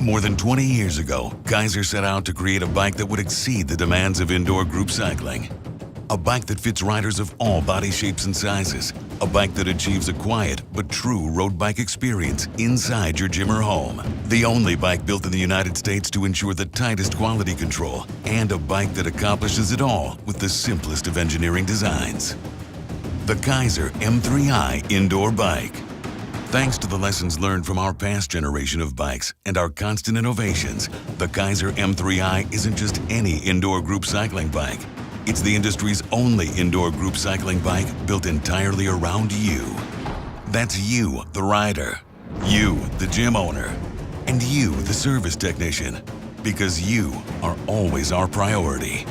More than 20 years ago, Keiser set out to create a bike that would exceed the demands of indoor group cycling. A bike that fits riders of all body shapes and sizes. A bike that achieves a quiet but true road bike experience inside your gym or home. The only bike built in the United States to ensure the tightest quality control, and a bike that accomplishes it all with the simplest of engineering designs. The Keiser M3i indoor bike. Thanks to the lessons learned from our past generation of bikes and our constant innovations, the Keiser M3i isn't just any indoor group cycling bike. It's the industry's only indoor group cycling bike built entirely around you. That's you, the rider, you, the gym owner, and you, the service technician, because you are always our priority.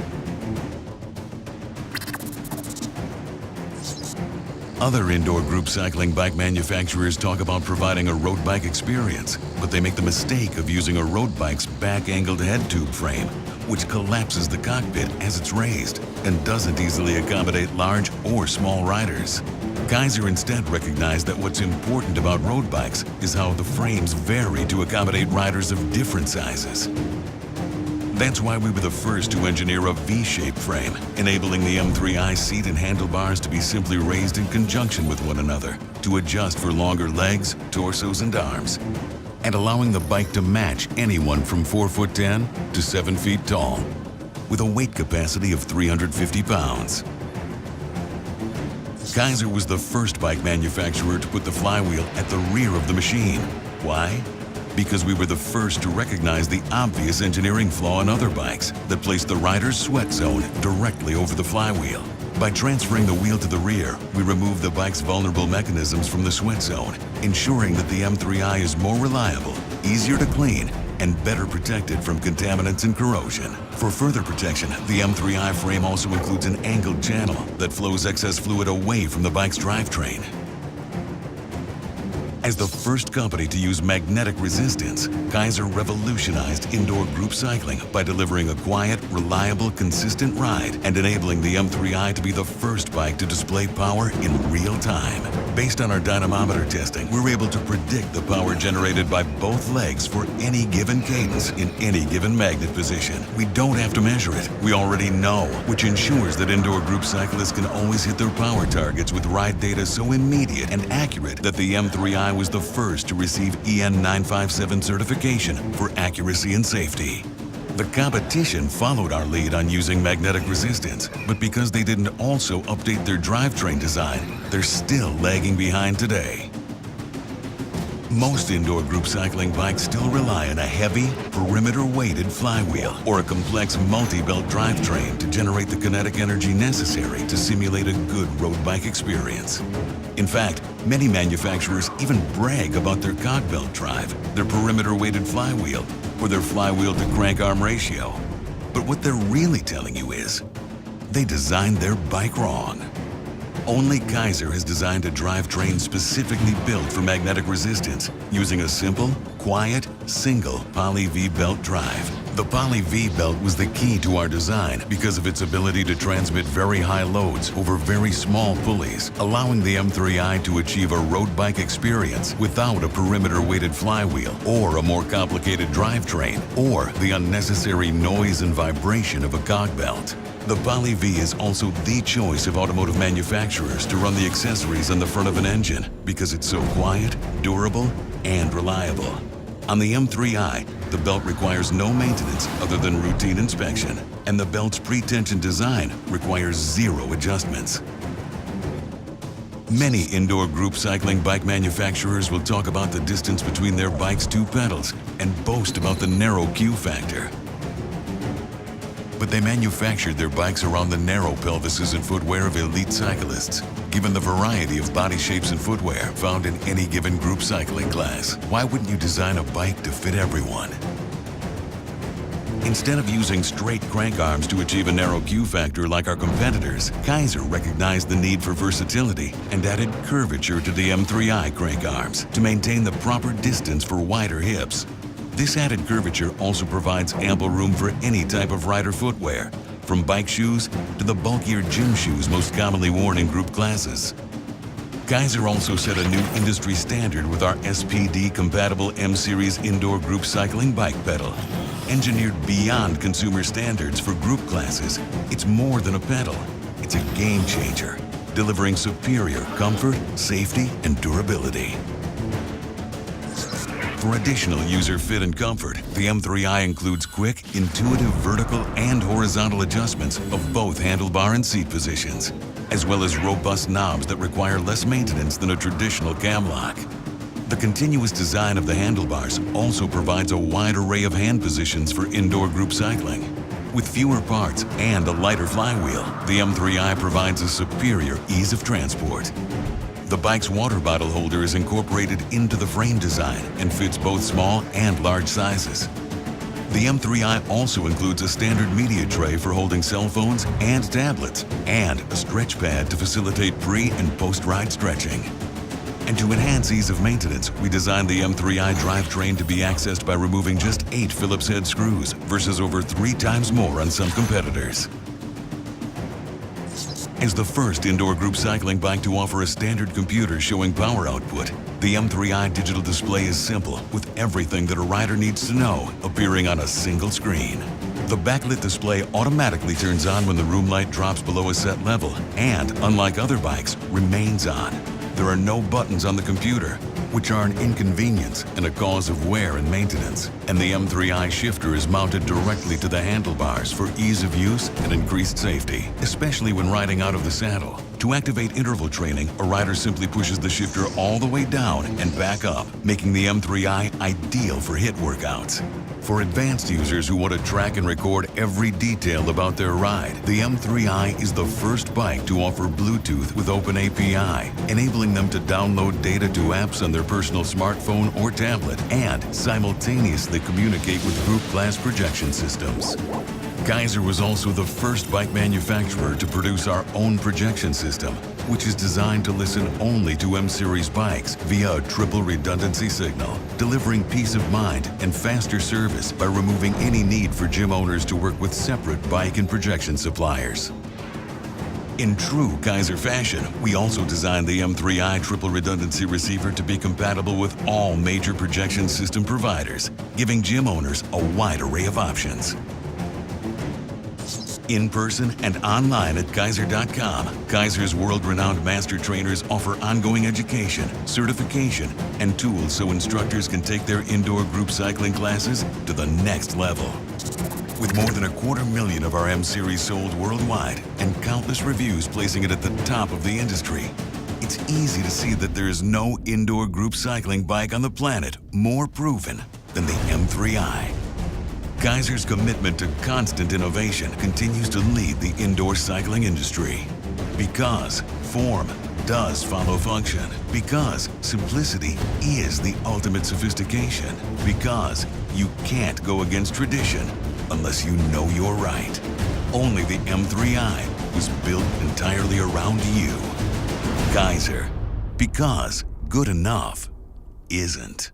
Other indoor group cycling bike manufacturers talk about providing a road bike experience, but they make the mistake of using a road bike's back-angled head tube frame, which collapses the cockpit as it's raised and doesn't easily accommodate large or small riders. Keiser instead recognized that what's important about road bikes is how the frames vary to accommodate riders of different sizes. That's why we were the first to engineer a V-shaped frame, enabling the M3i seat and handlebars to be simply raised in conjunction with one another to adjust for longer legs, torsos, and arms, and allowing the bike to match anyone from 4'10" to 7 feet tall, with a weight capacity of 350 pounds. Keiser was the first bike manufacturer to put the flywheel at the rear of the machine. Why? Because we were the first to recognize the obvious engineering flaw in other bikes that placed the rider's sweat zone directly over the flywheel. By transferring the wheel to the rear, we removed the bike's vulnerable mechanisms from the sweat zone, ensuring that the M3i is more reliable, easier to clean, and better protected from contaminants and corrosion. For further protection, the M3i frame also includes an angled channel that flows excess fluid away from the bike's drivetrain. As the first company to use magnetic resistance, Keiser revolutionized indoor group cycling by delivering a quiet, reliable, consistent ride and enabling the M3i to be the first bike to display power in real time. Based on our dynamometer testing, we're able to predict the power generated by both legs for any given cadence in any given magnet position. We don't have to measure it. We already know, which ensures that indoor group cyclists can always hit their power targets with ride data so immediate and accurate that the M3i was the first to receive EN 957 certification for accuracy and safety. The competition followed our lead on using magnetic resistance, but because they didn't also update their drivetrain design, they're still lagging behind today. Most indoor group cycling bikes still rely on a heavy, perimeter-weighted flywheel or a complex multi-belt drivetrain to generate the kinetic energy necessary to simulate a good road bike experience. In fact, many manufacturers even brag about their cog belt drive, their perimeter-weighted flywheel, or their flywheel to crank arm ratio. But what they're really telling you is, they designed their bike wrong. Only Keiser has designed a drivetrain specifically built for magnetic resistance using a simple, quiet, single Poly V-belt drive. The Poly V-belt was the key to our design because of its ability to transmit very high loads over very small pulleys, allowing the M3i to achieve a road bike experience without a perimeter-weighted flywheel or a more complicated drivetrain or the unnecessary noise and vibration of a cog belt. The Poly V is also the choice of automotive manufacturers to run the accessories on the front of an engine because it's so quiet, durable, and reliable. On the M3i, the belt requires no maintenance other than routine inspection, and the belt's pre-tension design requires zero adjustments. Many indoor group cycling bike manufacturers will talk about the distance between their bike's two pedals and boast about the narrow Q factor. But they manufactured their bikes around the narrow pelvises and footwear of elite cyclists. Given the variety of body shapes and footwear found in any given group cycling class, why wouldn't you design a bike to fit everyone? Instead of using straight crank arms to achieve a narrow Q factor like our competitors, Keiser recognized the need for versatility and added curvature to the M3i crank arms to maintain the proper distance for wider hips. This added curvature also provides ample room for any type of rider footwear, from bike shoes to the bulkier gym shoes most commonly worn in group classes. Keiser also set a new industry standard with our SPD-compatible M-Series indoor group cycling bike pedal. Engineered beyond consumer standards for group classes, it's more than a pedal. It's a game changer, delivering superior comfort, safety, and durability. For additional user fit and comfort, the M3i includes quick, intuitive vertical and horizontal adjustments of both handlebar and seat positions, as well as robust knobs that require less maintenance than a traditional cam lock. The continuous design of the handlebars also provides a wide array of hand positions for indoor group cycling. With fewer parts and a lighter flywheel, the M3i provides a superior ease of transport. The bike's water bottle holder is incorporated into the frame design and fits both small and large sizes. The M3i also includes a standard media tray for holding cell phones and tablets, and a stretch pad to facilitate pre- and post-ride stretching. And to enhance ease of maintenance, we designed the M3i drivetrain to be accessed by removing just 8 Phillips head screws versus over 3 times more on some competitors. As the first indoor group cycling bike to offer a standard computer showing power output, the M3i digital display is simple, with everything that a rider needs to know appearing on a single screen. The backlit display automatically turns on when the room light drops below a set level and, unlike other bikes, remains on. There are no buttons on the computer, which are an inconvenience and a cause of wear and maintenance. And the M3i shifter is mounted directly to the handlebars for ease of use and increased safety, especially when riding out of the saddle. To activate interval training, a rider simply pushes the shifter all the way down and back up, making the M3i ideal for HIIT workouts. For advanced users who want to track and record every detail about their ride, the M3i is the first bike to offer Bluetooth with Open API, enabling them to download data to apps on their personal smartphone or tablet and simultaneously communicate with group class projection systems. Keiser was also the first bike manufacturer to produce our own projection system, which is designed to listen only to M-Series bikes via a triple redundancy signal, delivering peace of mind and faster service by removing any need for gym owners to work with separate bike and projection suppliers. In true Keiser fashion, we also designed the M3i triple redundancy receiver to be compatible with all major projection system providers, giving gym owners a wide array of options. In person and online at Keiser.com, Keiser's world-renowned master trainers offer ongoing education, certification, and tools so instructors can take their indoor group cycling classes to the next level. With more than 250,000 of our M-Series sold worldwide and countless reviews placing it at the top of the industry, it's easy to see that there is no indoor group cycling bike on the planet more proven than the M3i. Keiser's commitment to constant innovation continues to lead the indoor cycling industry. Because form does follow function. Because simplicity is the ultimate sophistication. Because you can't go against tradition unless you know you're right. Only the M3i was built entirely around you. Keiser. Because good enough isn't.